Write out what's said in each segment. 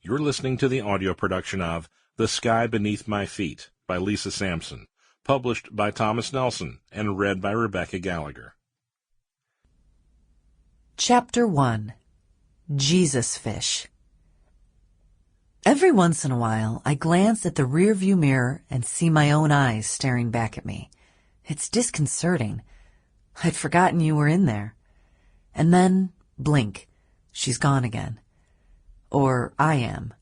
You're listening to the audio production of The Sky Beneath My Feet by Lisa Samson, published by Thomas Nelson and read by Rebecca Gallagher. Chapter 1. Jesus Fish. Every once in a while, I glance at the rearview mirror and see my own eyes staring back at me. It's disconcerting. I'd forgotten you were in there. And then, blink, she's gone again. Or I am.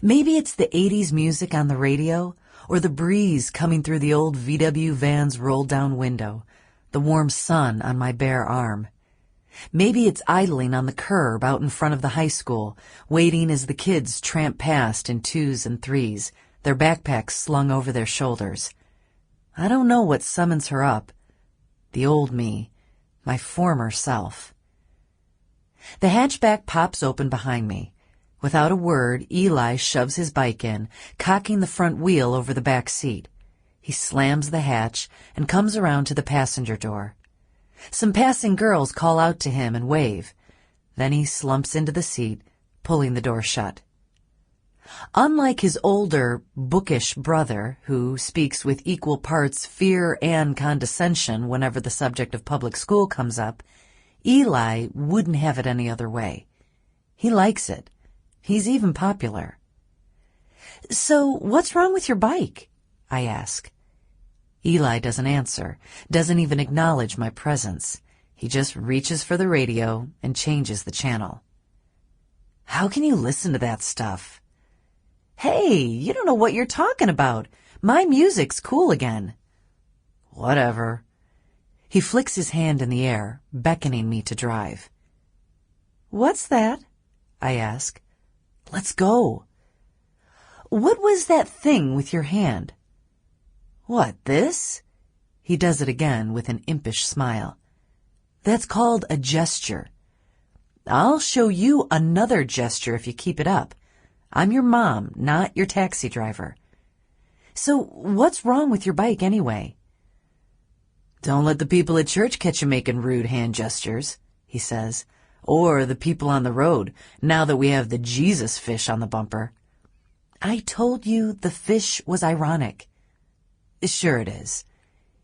Maybe it's the 80s music on the radio, or the breeze coming through the old VW van's rolled-down window, the warm sun on my bare arm. Maybe it's idling on the curb out in front of the high school, waiting as the kids tramp past in 2s and 3s, their backpacks slung over their shoulders. I don't know what summons her up. The old me, my former self. The hatchback pops open behind me. Without a word, Eli shoves his bike in, cocking the front wheel over the back seat. He slams the hatch and comes around to the passenger door. Some passing girls call out to him and wave. Then he slumps into the seat, pulling the door shut. Unlike his older, bookish brother, who speaks with equal parts fear and condescension whenever the subject of public school comes up, Eli wouldn't have it any other way. He likes it. He's even popular. "So, what's wrong with your bike?" I ask. Eli doesn't answer, doesn't even acknowledge my presence. He just reaches for the radio and changes the channel. "How can you listen to that stuff?" "Hey, you don't know what you're talking about. My music's cool again." "Whatever." He flicks his hand in the air, beckoning me to drive. "What's that?" I ask. "Let's go." "What was that thing with your hand?" "What, this?" He does it again with an impish smile. "That's called a gesture. I'll show you another gesture if you keep it up. I'm your mom, not your taxi driver. So what's wrong with your bike anyway?" "Don't let the people at church catch you making rude hand gestures," he says. "Or the people on the road, now that we have the Jesus fish on the bumper." "I told you the fish was ironic." "Sure it is."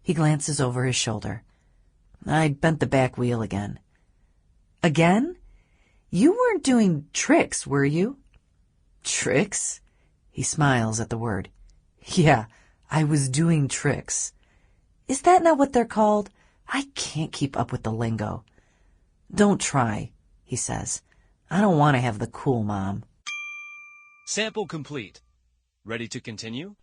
He glances over his shoulder. "I bent the back wheel again." "Again? You weren't doing tricks, were you?" "Tricks?" He smiles at the word. "Yeah, I was doing tricks." "Is that not what they're called? I can't keep up with the lingo." "Don't try," he says. "I don't want to have the cool mom." Sample complete. Ready to continue?